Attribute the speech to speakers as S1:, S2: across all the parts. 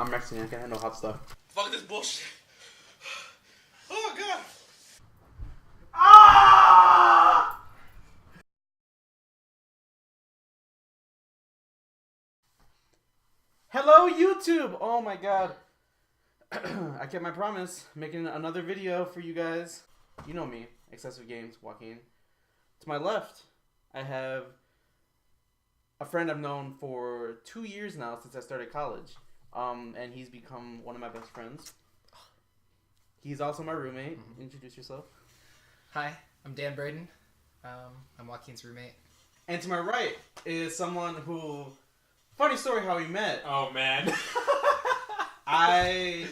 S1: I'm Mexican. I can't handle hot stuff.
S2: Fuck this bullshit. Oh, God.
S1: Ah! Hello, YouTube! Oh my god. I kept my promise, making another video for you guys. You know me, XcessiveGames, Joaquin. To my left, I have a friend I've known for 2 years now since I started college. And he's become one of my best friends. He's also my roommate. Mm-hmm. Introduce yourself.
S3: Hi, I'm Dan Braden. I'm Joaquin's roommate.
S1: And to my right is someone who... Funny story how we met.
S2: Oh, man.
S1: I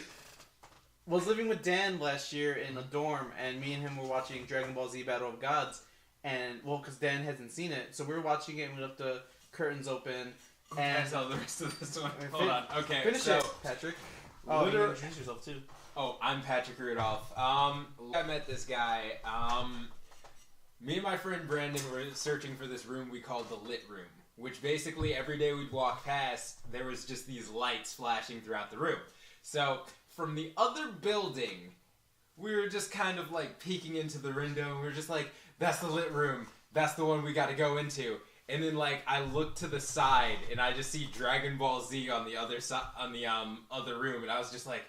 S1: was living with Dan last year in a dorm, and me and him were watching Dragon Ball Z Battle of Gods. And, well, because Dan hasn't seen it, so we were watching it, and we left the curtains open. And
S2: I saw the rest of this one. Hold on. Okay,
S1: finish
S2: so...
S1: it, Patrick. Oh, you introduce yourself, too.
S2: Oh, I'm Patrick Rudolph. I met this guy. Me and my friend Brandon were searching for this room we called the Lit Room, which basically every day we'd walk past, there was just these lights flashing throughout the room. So, from the other building, we were just kind of like peeking into the window, and we were just like, that's the Lit Room. That's the one we gotta go into. And then, like, I look to the side, and I just see Dragon Ball Z on the other side, on the other room, and I was just like,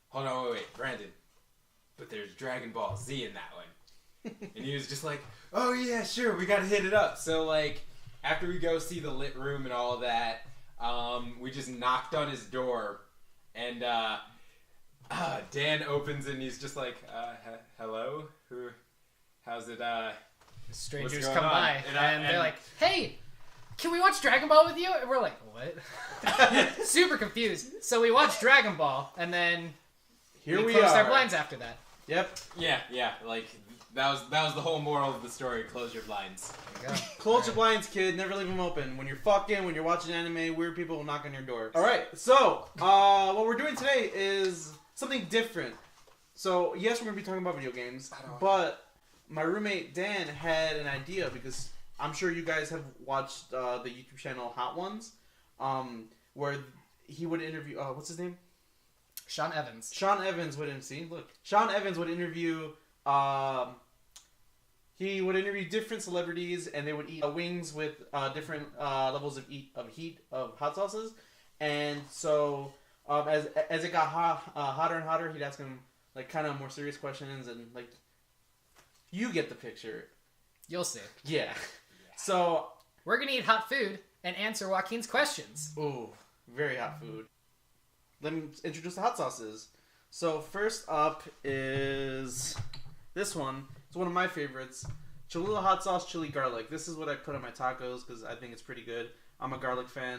S2: hold on, wait, Brandon. But there's Dragon Ball Z in that one. And he was just like, oh yeah, sure, we gotta hit it up. So, like, after we go see the Lit Room and all of that, we just knocked on his door, and Dan opens and he's just like, hello? How's it,
S3: Strangers
S2: what's going
S3: come
S2: on?
S3: by,
S2: And
S3: they're like, hey, can we watch Dragon Ball with you? And we're like, what? Super confused. So we watched Dragon Ball, and then
S1: Here we
S3: closed
S1: are.
S3: our blinds after that.
S1: Yep.
S2: Yeah, like, that was the whole moral of the story, close your blinds.
S3: There you go.
S1: Close your blinds, kid. Never leave them open. When you're fucking, when you're watching anime, weird people will knock on your door. Alright, so, what we're doing today is something different. So, yes, we're going to be talking about video games, but my roommate Dan had an idea, because I'm sure you guys have watched the YouTube channel Hot Ones, where he would interview, what's his name?
S3: Sean Evans.
S1: Sean Evans would interview, he would interview different celebrities, and they would eat wings with different levels of heat of hot sauces. And so, as it got hotter and hotter, he'd ask him like kind of more serious questions, and like, you get the picture.
S3: You'll see.
S1: Yeah. So
S3: we're gonna eat hot food and answer Joaquin's questions.
S1: ooh, very hot food. Let me introduce the hot sauces. So first up is this one. It's one of my favorites. Cholula hot sauce chili garlic. This is what I put on my tacos because I think it's pretty good. I'm a garlic fan.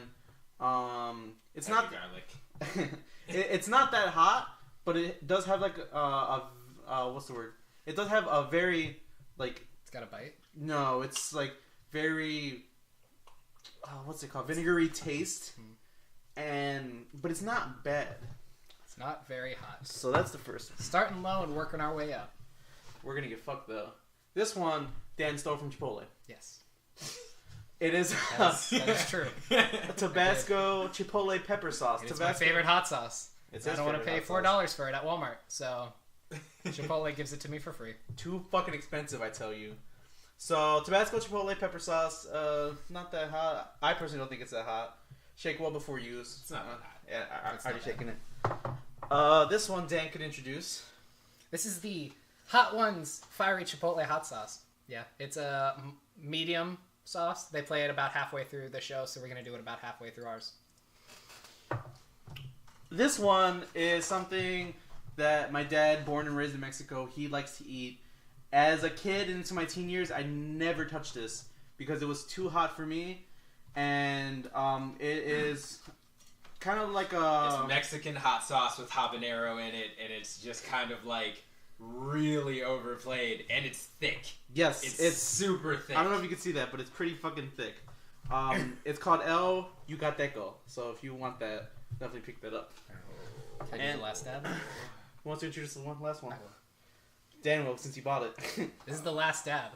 S1: It's not
S2: garlic.
S1: it's not that hot, but it does have like what's the word? It does have a very like.
S3: It's got a bite.
S1: No, it's like very. What's it called? Vinegary taste, but it's not bad.
S3: It's not very hot.
S1: So that's the first one.
S3: Starting low and working our way up.
S1: We're gonna get fucked though. This one, Dan stole from Chipotle.
S3: Yes.
S1: It is
S3: That is true.
S1: a Tabasco Chipotle pepper sauce.
S3: It's my favorite hot sauce.
S1: It's
S3: I
S1: his
S3: don't want to
S1: favorite
S3: pay
S1: hot
S3: $4 for it at Walmart, so Chipotle gives it to me for free.
S1: Too fucking expensive, I tell you. So Tabasco Chipotle pepper sauce, not that hot. I personally don't think it's that hot. Shake well before use.
S2: It's not that hot.
S1: Yeah,
S3: It's
S1: already
S3: not
S1: shaking it. This one Dan could introduce.
S3: This is the Hot Ones Fiery Chipotle Hot Sauce. Yeah, it's a medium sauce. They play it about halfway through the show, so we're going to do it about halfway through ours.
S1: This one is something that my dad, born and raised in Mexico, he likes to eat. As a kid into my teen years, I never touched this because it was too hot for me. And it is kind of like a...
S2: It's Mexican hot sauce with habanero in it, and it's just kind of like really overplayed, and it's thick.
S1: Yes,
S2: it's super thick.
S1: I don't know if you can see that, but it's pretty fucking thick. It's called El Yucateco, so if you want that, definitely pick that up.
S3: Can I do the last dab?
S1: Who wants to introduce the last one? Dan will, since you bought it.
S3: This is the last dab.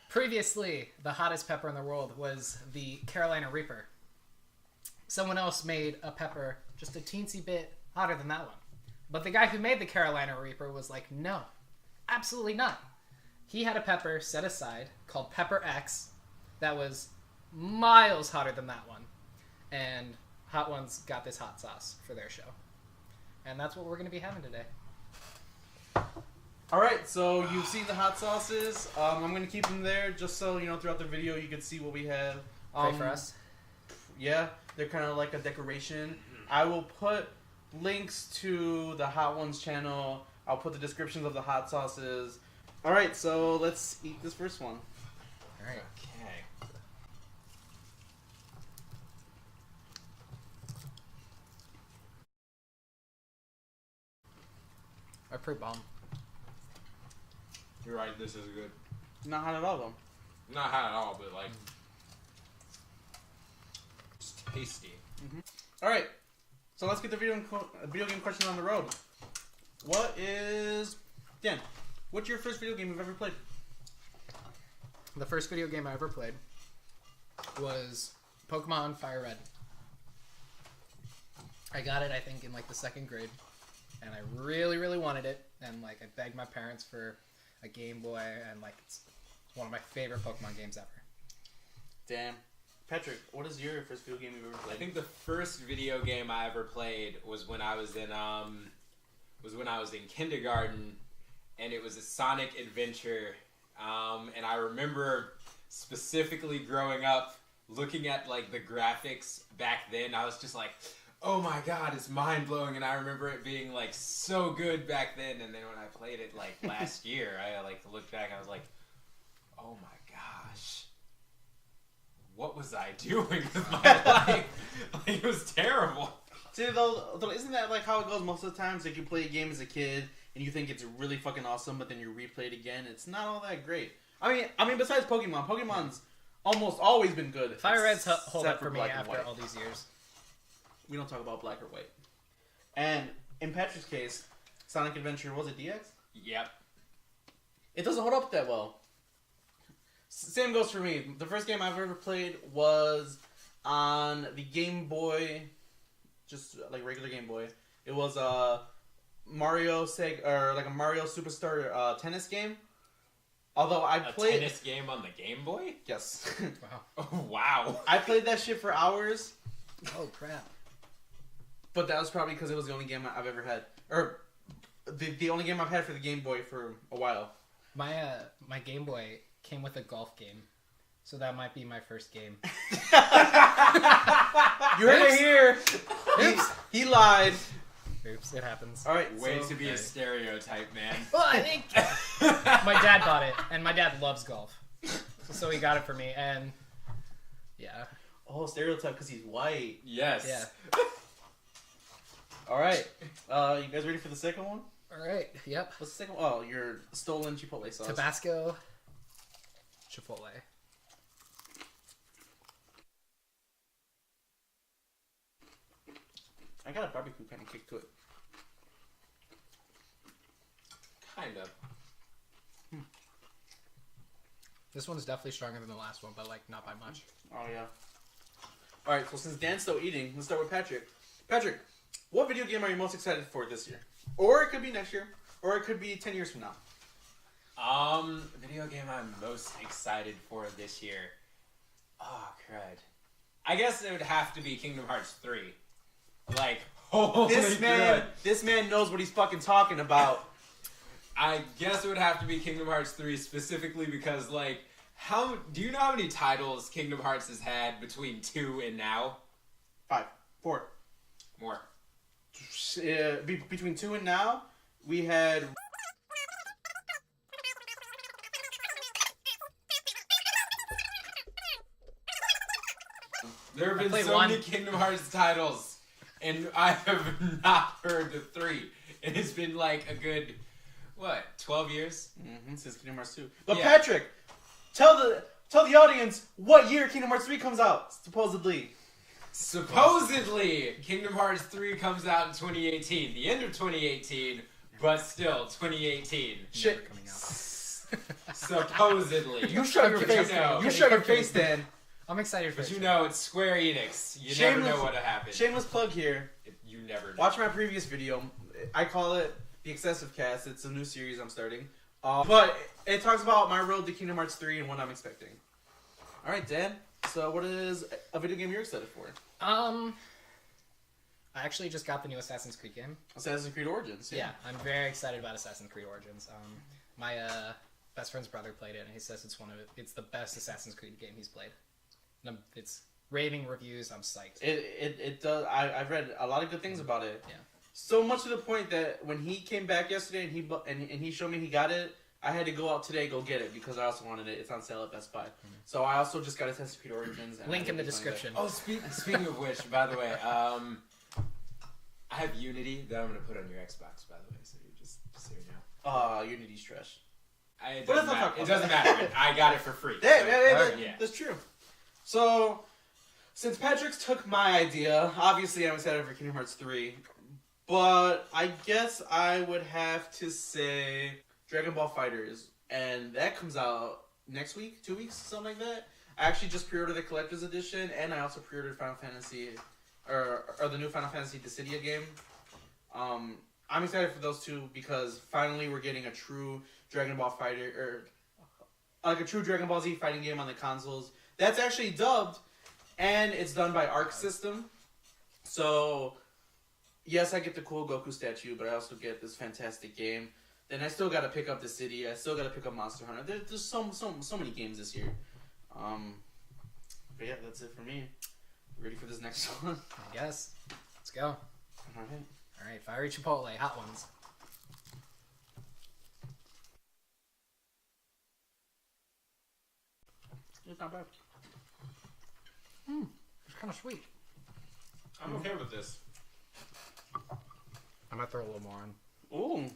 S3: Previously, the hottest pepper in the world was the Carolina Reaper. someone else made a pepper just a teensy bit hotter than that one. But the guy who made the Carolina Reaper was like, no, absolutely not. He had a pepper set aside called Pepper X that was miles hotter than that one. And Hot Ones got this hot sauce for their show. And that's what we're going to be having today.
S1: All right, so you've seen the hot sauces. I'm going to keep them there just so, throughout the video you can see what we have.
S3: Pray for us.
S1: Yeah, they're kind of like a decoration. I will put links to the Hot Ones channel. I'll put the descriptions of the hot sauces. All right, so let's eat this first one.
S3: All right.
S2: Okay.
S3: I pre-bomb.
S2: You're right, this is good.
S1: Not hot at all, though.
S2: Not hot at all, but like... It's tasty.
S1: All right, so let's get the video game question on the road. Dan, what's your first video game you've ever played?
S3: The first video game I ever played was Pokemon Fire Red. I got it, I think, in like the 2nd grade. And I really, really wanted it. And like I begged my parents for a Game Boy, and like it's one of my favorite Pokemon games ever.
S1: Damn. Patrick, what is your first video game you've ever played?
S2: I think the first video game I ever played was when I was in kindergarten, and it was a Sonic adventure. And I remember specifically growing up looking at like the graphics back then. I was just like, oh my god, it's mind blowing. And I remember it being like so good back then. And then when I played it like last year, I like looked back and I was like, oh my gosh, what was I doing with my life? Like, it was terrible.
S1: See, though, isn't that like how it goes most of the times? Like you play a game as a kid and you think it's really fucking awesome, but then you replay it again, it's not all that great. I mean, besides Pokemon's almost always been good.
S3: Fire Red's hold up for me
S1: Black and
S3: after
S1: White.
S3: all these years.
S1: We don't talk about black or white. And in Patrick's case, Sonic Adventure, was it DX?
S2: Yep.
S1: It doesn't hold up that well. Same goes for me. The first game I've ever played was on the Game Boy, just like regular Game Boy. It was a Mario Superstar tennis game. Although I played
S2: a tennis game on the Game Boy?
S1: Yes.
S3: Wow.
S2: Oh, wow.
S1: I played that shit for hours.
S3: Oh crap.
S1: But that was probably because it was the only game I've ever had, or the only game I've had for the Game Boy for a while.
S3: My Game Boy came with a golf game, so that might be my first game.
S1: You heard it here. He lied.
S3: Oops, it happens.
S1: All right,
S2: Way to be a stereotype, man.
S3: Well, I think my dad bought it, and my dad loves golf, so he got it for me. And yeah.
S1: Oh, stereotype because he's white.
S2: Yes.
S3: Yeah.
S1: All right, you guys ready for the second one?
S3: All right. Yep.
S1: What's the second one? Oh, your stolen Chipotle sauce.
S3: Tabasco Chipotle.
S1: I got a barbecue kind of kick to it.
S2: Kind of.
S3: This one's definitely stronger than the last one, but like not by much.
S1: Oh yeah. All right, so since Dan's still eating, let's start with Patrick. Patrick, what video game are you most excited for this year? Or it could be next year, or it could be 10 years from now.
S2: Video game I'm most excited for this year. Oh, crud. I guess it would have to be Kingdom Hearts 3. Like, holy crud.
S1: This man knows what he's fucking talking about.
S2: I guess it would have to be Kingdom Hearts 3 specifically because, like, do you know how many titles Kingdom Hearts has had between 2 and now?
S1: 5, 4.
S2: More.
S1: Between 2 and now, we had...
S2: There have been so many Kingdom Hearts titles, and I have not heard of 3. And it's been like a good, 12 years?
S1: Mm-hmm, since Kingdom Hearts 2. But
S2: yeah.
S1: Patrick, tell the audience what year Kingdom Hearts 3 comes out, supposedly.
S2: Supposedly, Kingdom Hearts 3 comes out in 2018. The end of 2018, but still 2018.
S1: Shit.
S3: Coming out.
S2: Supposedly.
S1: You shut your face, Dan. You shut your face, Dan.
S3: I'm excited for
S2: But
S3: it.
S2: you know, it's Square Enix. You never know what'll happen.
S1: Shameless plug here.
S2: You never know.
S1: Watch my previous video. I call it the XcessiveCast. It's a new series I'm starting. But it talks about my road to Kingdom Hearts 3 and what I'm expecting. Alright, Dan. So what is a video game you're excited for?
S3: I actually just got the new Assassin's Creed game.
S1: Assassin's Creed Origins.
S3: Yeah, I'm very excited about Assassin's Creed Origins. My best friend's brother played it, and he says it's the best Assassin's Creed game he's played. It's raving reviews. I'm psyched.
S1: It does. I've read a lot of good things about it.
S3: Yeah.
S1: So much to the point that when he came back yesterday and he showed me he got it, I had to go out today go get it because I also wanted it. It's on sale at Best Buy. Mm-hmm. So I also just got Assassin's Creed Origins. And
S3: Link in the description.
S2: Oh, speaking of which, by the way, I have Unity that I'm going to put on your Xbox, by the way, so so you know.
S1: Unity's trash.
S2: It doesn't matter. I got it for free.
S1: That's true. So, since Patrick's took my idea, obviously I'm excited for Kingdom Hearts 3, but I guess I would have to say Dragon Ball FighterZ, and that comes out next week, 2 weeks, something like that. I actually just pre-ordered the Collector's Edition, and I also pre-ordered Final Fantasy, or the new Final Fantasy Dissidia game. I'm excited for those two because finally we're getting a true Dragon Ball Fighter, or like a true Dragon Ball Z fighting game on the consoles. That's actually dubbed, and it's done by Arc System. So, yes, I get the cool Goku statue, but I also get this fantastic game. Then I still got to pick up the city. I still got to pick up Monster Hunter. There's so many games this year. But yeah, that's it for me. Ready for this next one?
S3: I guess. Let's go.
S1: Alright.
S3: Alright, Fiery Chipotle, hot ones.
S1: It's not bad.
S3: It's kind of sweet.
S2: I'm okay with this.
S3: I might throw a little more on.
S1: Ooh.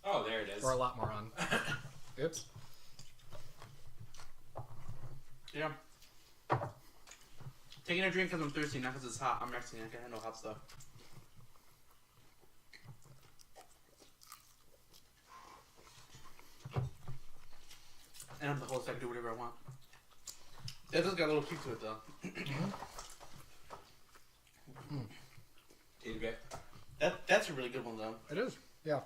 S2: Oh, there it is.
S3: Or a lot more on. Oops.
S1: Yeah. Taking a drink because I'm thirsty, not because it's hot. I'm Mexican. I can handle hot stuff. And I'm the host. I can do whatever I want. That does got a little kick to it, though.
S2: Okay.
S1: That's a really good one, though.
S3: It is. Yeah.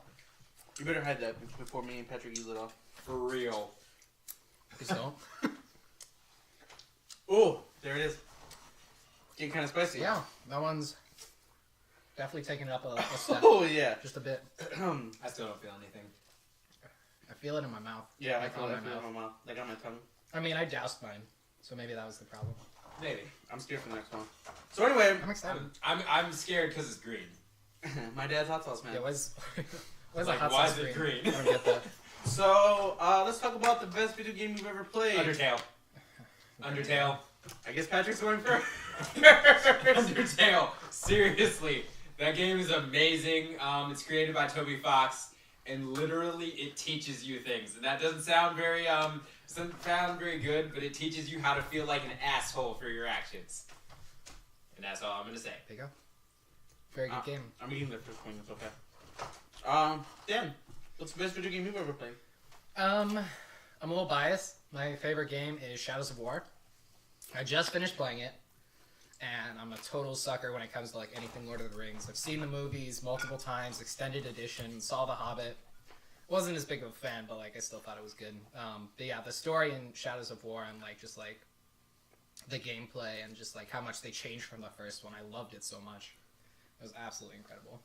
S1: You better hide that before me and Patrick use it off.
S2: For real.
S3: Please don't.
S1: Oh, there it is. Getting kind of spicy.
S3: Yeah, that one's definitely taking it up a step.
S1: Oh, yeah.
S3: Just a bit.
S2: I still don't feel anything.
S3: I feel it in my mouth.
S1: Yeah, I
S3: Like
S1: feel
S3: on
S1: it in my mouth. Like on my tongue.
S3: I mean, I doused mine, so maybe that was the problem.
S2: Maybe.
S1: I'm scared for the next one. So anyway,
S3: I'm excited.
S2: I'm scared because it's green.
S1: my dad's hot sauce, man.
S3: Yeah, why's
S2: Like,
S3: a hot
S2: why
S3: sauce
S2: is it
S3: green?
S2: green?
S3: I don't get that.
S1: So, let's talk about the best video game you've ever played.
S2: Undertale. Undertale.
S1: I guess Patrick's going first.
S2: Undertale. Seriously. That game is amazing. It's created by Toby Fox, and literally it teaches you things. And that doesn't sound very good, but it teaches you how to feel like an asshole for your actions. And that's all I'm gonna say.
S3: There you go. Very good game.
S1: I'm eating the first one. It's okay. Dan, what's the best video game you've ever played?
S3: I'm a little biased. My favorite game is Shadows of War. I just finished playing it, and I'm a total sucker when it comes to like anything Lord of the Rings. I've seen the movies multiple times, extended edition, saw The Hobbit. Wasn't as big of a fan, but like I still thought it was good. But yeah, the story in Shadows of War and like just like the gameplay and just like how much they changed from the first one, I loved it so much. It was absolutely incredible.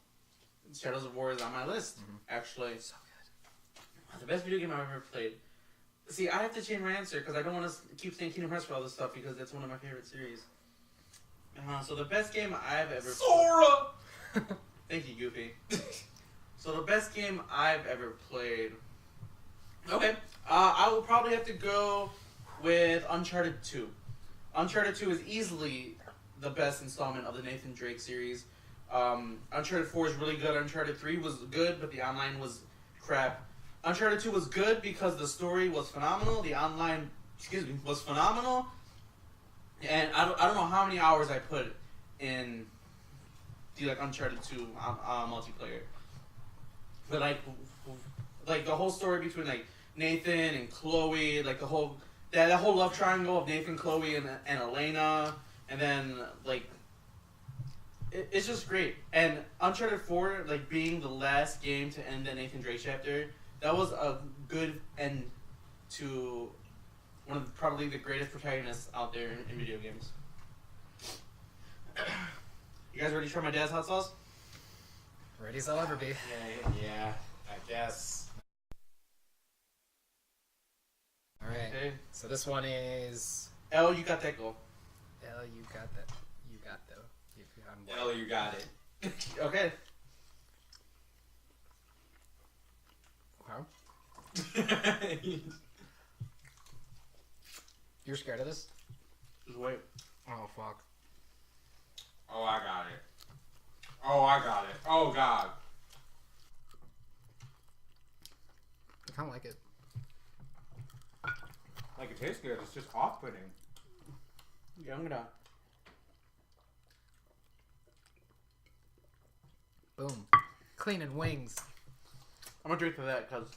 S1: Shadows of War is on my list, actually.
S3: So good.
S1: The best video game I've ever played. See, I have to change my answer because I don't want to keep saying Kingdom Hearts for all this stuff because that's one of my favorite series. So the best game I've ever
S2: Sora!
S1: Thank you, Goofy. So the best game I've ever played. Okay, I will probably have to go with Uncharted 2. Uncharted 2 is easily the best installment of the Nathan Drake series. Uncharted 4 is really good. Uncharted 3 was good, but the online was crap. Uncharted 2 was good because the story was phenomenal. The online, was phenomenal. And I don't know how many hours I put in the Uncharted 2 multiplayer. But like the whole story between Nathan and Chloe, like the whole that whole love triangle of Nathan, Chloe, and Elena, and then like it's just great. And Uncharted 4, like being the last game to end the Nathan Drake chapter, that was a good end to one of probably the greatest protagonists out there in video games. You guys ready to try my dad's hot sauce?
S3: Ready as I'll ever be.
S2: Yeah, I guess.
S3: Alright,
S1: Okay.
S3: so this one is...
S1: El Yucateco.
S3: El, you got that. You got though.
S2: Hell, you got it.
S1: Okay.
S3: Okay. You're scared of this?
S1: Just wait.
S3: Oh, fuck.
S2: Oh, I got it. Oh, I got it. Oh, God.
S3: I kind of like it.
S2: Like, it tastes good. It's just off-putting.
S1: Yeah, I'm gonna.
S3: Boom. Cleaning wings.
S1: I'm gonna drink to that because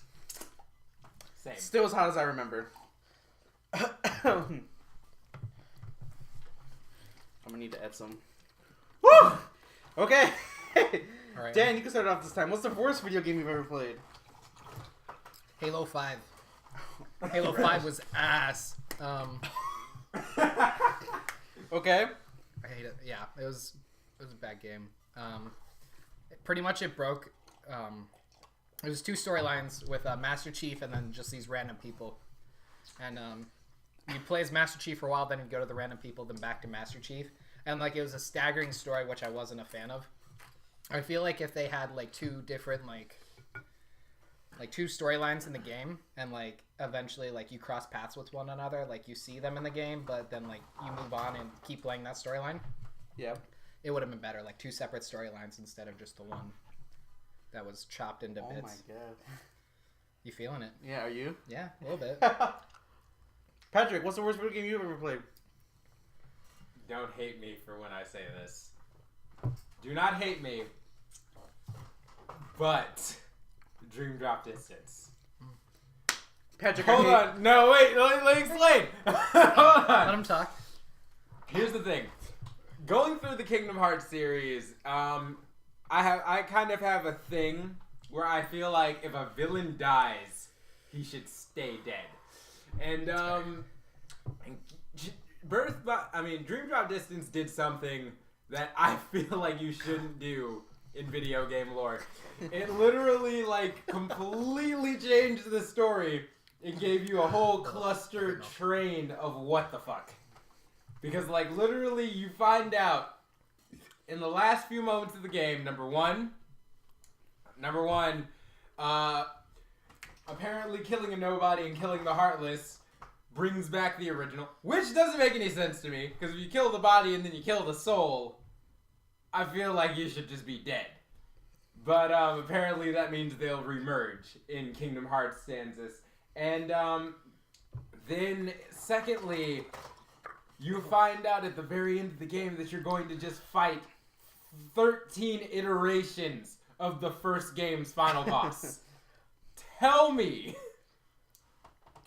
S2: Same.
S1: it's still as hot as I remember. I'm gonna need to add some. Woo! Okay.
S3: Alright.
S1: Dan, you can start it off this time. What's the worst video game you've ever played?
S3: Halo 5. Halo 5 was ass.
S1: Okay.
S3: I hate it. Yeah, it was a bad game. Pretty much it broke. It was 2 storylines with Master Chief and then just these random people. And you'd play as Master Chief for a while, then you'd go to the random people, then back to Master Chief. And like it was a staggering story, which I wasn't a fan of. I feel like if they had like 2 different like 2 storylines in the game, and like eventually like you cross paths with one another, like you see them in the game, but then like you move on and keep playing that storyline.
S1: Yeah.
S3: It would have been better, like 2 separate storylines instead of just the one that was chopped into bits.
S1: Oh my god.
S3: You feeling it?
S1: Yeah, are you?
S3: Yeah, a little bit.
S1: Patrick, what's the worst video game you've ever played?
S2: Don't hate me for when I say this. Do not hate me. But Dream Drop Distance.
S1: Patrick,
S2: Hold on. No, wait. Let me explain. Hold on.
S3: Let him talk.
S2: Here's the thing. Going through the Kingdom Hearts series, I kind of have a thing where I feel like if a villain dies, he should stay dead. And Dream Drop Distance did something that I feel like you shouldn't do in video game lore. It literally like completely changed the story. It gave you a whole clustered train of what the fuck. Because like literally you find out in the last few moments of the game, number one, apparently killing a nobody and killing the Heartless brings back the original, which doesn't make any sense to me, because if you kill the body and then you kill the soul, I feel like you should just be dead. But apparently that means they'll remerge in Kingdom Hearts stanzas. And then secondly, you find out at the very end of the game that you're going to just fight 13 iterations of the first game's final boss. Tell me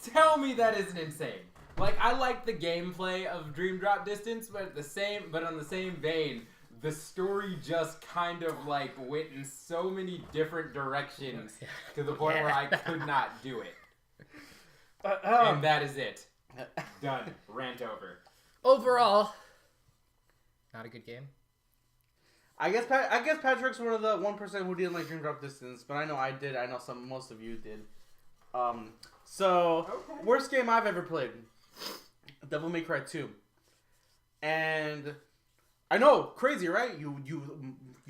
S2: that isn't insane. Like, I like the gameplay of Dream Drop Distance, but on the same vein, the story just kind of like went in so many different directions to the point where I could not do it. And that is it. Done. Rant over.
S3: Overall, not a good game.
S1: I guess Patrick's one of the 1% who didn't like Dream Drop Distance, but I know I did. I know most of you did. Worst game I've ever played, Devil May Cry 2. And I know, crazy, right? You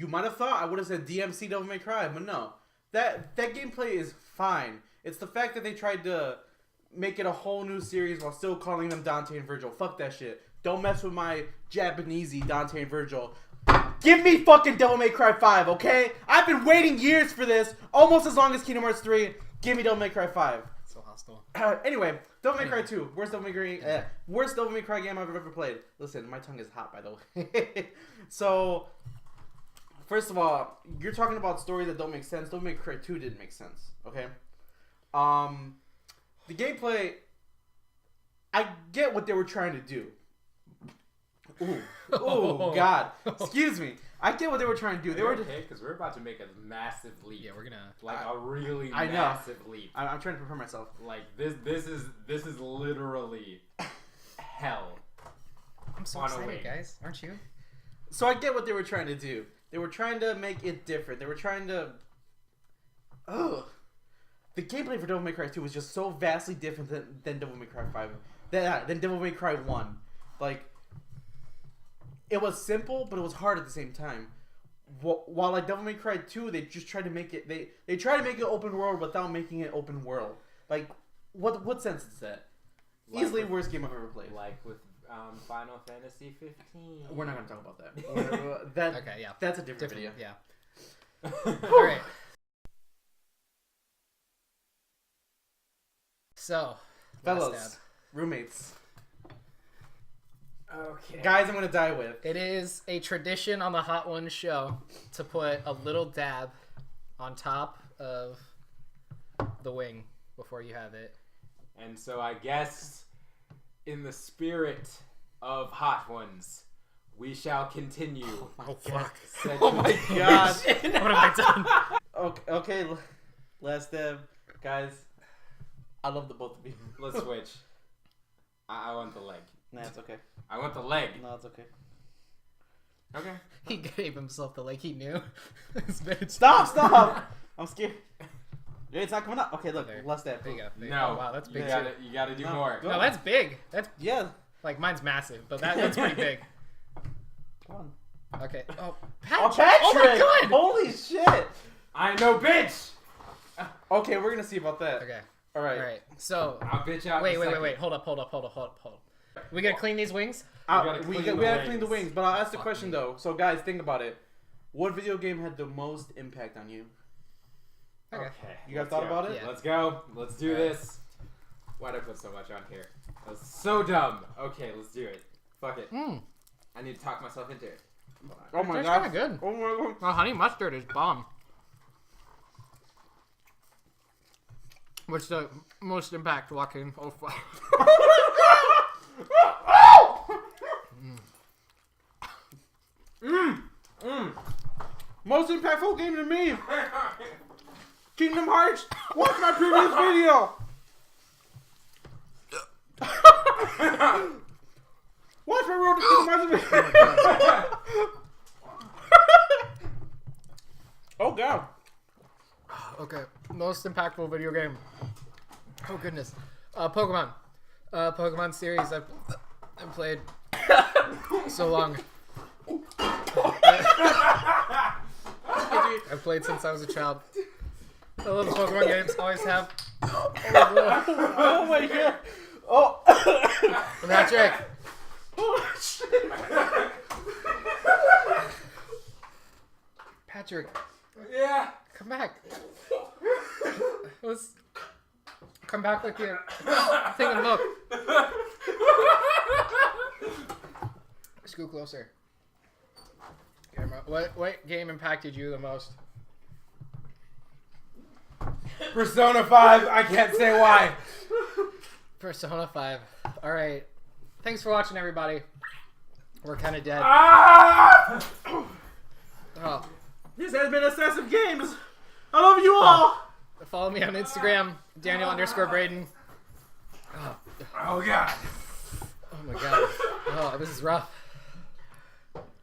S1: might have thought I would have said DMC Devil May Cry, but no. That gameplay is fine. It's the fact that they tried to make it a whole new series while still calling them Dante and Virgil. Fuck that shit. Don't mess with my Japanesey Dante and Virgil. Give me fucking Devil May Cry 5, okay? I've been waiting years for this, almost as long as Kingdom Hearts 3. Give me Devil May Cry 5.
S3: So hostile.
S1: Anyway, Devil May Cry 2. Worst Devil May Cry game I've ever played. Listen, my tongue is hot, by the way. So, first of all, you're talking about stories that don't make sense. Devil May Cry 2 didn't make sense, okay? The gameplay, I get what they were trying to do. Ooh, oh God! Excuse me. I get what they were trying to do. They were
S2: okay because we're about to make a massive leap.
S3: Yeah, we're gonna
S2: a really
S1: I know.
S2: massive leap.
S1: I'm trying to prepare myself.
S2: Like this is literally hell.
S3: I'm so
S2: On a
S3: excited,
S2: wing.
S3: guys. Aren't you?
S1: So I get what they were trying to do. They were trying to make it different. They were trying to. Ugh. The gameplay for Devil May Cry 2 was just so vastly different than Devil May Cry 5. Than Devil May Cry 1. Like, it was simple, but it was hard at the same time. While like Devil May Cry 2, they just tried to make it. They tried to make it open world without making it open world. Like, what sense is that? Easily worst game I've ever played.
S2: Like with Final Fantasy 15.
S1: We're not gonna talk about that.
S3: Okay, yeah.
S1: That's a different video.
S3: Yeah. All right. So,
S1: Fellows, roommates,
S2: Okay.
S1: guys, I'm gonna die with.
S3: it is a tradition on the Hot Ones show to put a little dab on top of the wing before you have it.
S2: And so I guess in the spirit of Hot Ones, we shall continue.
S3: Oh fuck!
S2: said
S1: Oh my God!
S3: What have I done?
S1: Okay, last dab, guys. I love the both of you.
S2: Let's switch. I want the leg.
S1: Nah, it's okay.
S2: I want the leg.
S1: No, it's okay.
S2: Okay.
S3: He gave himself the leg he knew. This bitch.
S1: Stop! I'm scared. It's not coming up. Okay, look,
S3: There.
S1: last dab.
S3: There you go. There you
S2: No.
S3: go. Oh, wow, that's
S2: You
S3: big.
S2: gotta do
S1: No,
S2: more.
S1: go.
S3: No, that's big. That's
S1: Yeah.
S3: like mine's massive, but that's pretty big.
S1: Come on.
S3: Okay. Oh,
S1: Oh,
S3: Patrick!
S1: Patrick!
S3: Oh my God!
S1: Holy shit!
S2: I know, bitch.
S1: Okay, we're gonna see about that.
S3: Okay.
S1: All right.
S3: All right. So,
S2: I'll bitch out.
S3: wait.
S2: in a second.
S3: Hold up. We gonna clean these wings?
S1: We
S2: gotta
S1: gotta
S2: clean
S1: clean
S2: the
S1: the
S2: wings.
S1: wings, but I'll ask the
S3: Fuck
S1: question
S3: me.
S1: though. So, guys, think about it. What video game had the most impact on you?
S3: Okay.
S1: You guys
S2: let's
S1: thought
S2: go.
S1: about it?
S3: Yeah.
S2: Let's go. Let's do
S3: Alright.
S2: this. Why'd I put so much on here? That was so dumb. Okay, let's do it. Fuck it. I need to talk myself into it. Hold on.
S1: Oh my
S3: That's
S1: God!
S3: kinda good.
S1: Oh my God!
S3: Well, honey mustard is bomb. What's the most impact walking? Oh fuck.
S1: Most impactful game to me. Kingdom Hearts. Watch my previous video. Watch my Road to Kingdom Hearts video. Oh God.
S3: Okay, most impactful video game. Oh goodness, Pokemon. Pokemon series I've played so long. I've played since I was a child. I love Pokemon games. Always have.
S1: Oh my God. Oh.
S3: Patrick.
S1: Oh shit.
S3: Patrick,
S2: Yeah.
S3: come back. Come back with your thing and look. Scoot closer. Camera. What game impacted you the most?
S2: Persona 5. I can't say why.
S3: Persona 5. Alright. Thanks for watching, everybody. We're kind of dead.
S2: Ah!
S3: Oh.
S1: This has been Excessive Games. I love you all.
S3: Follow me on Instagram, Daniel_Braden.
S2: Oh God.
S3: Oh my god. Oh, this is rough.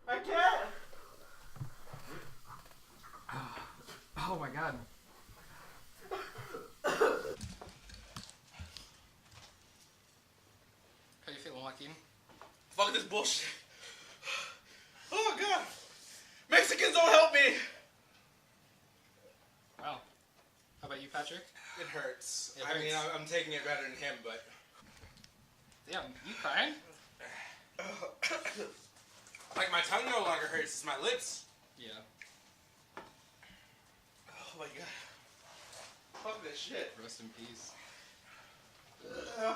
S1: I can't.
S3: Oh my god. How you feeling, Joaquin?
S1: Fuck this bullshit. Oh God. Mexicans don't help me.
S3: Wow. How about you, Patrick?
S4: It hurts.
S3: It
S4: I mean,
S3: hurts.
S4: I'm taking it better than him, but...
S3: Damn, you crying?
S4: Like, my tongue no longer hurts, it's my lips.
S3: Yeah.
S4: Oh my God. Fuck this shit.
S3: Rest in peace.
S4: Ugh.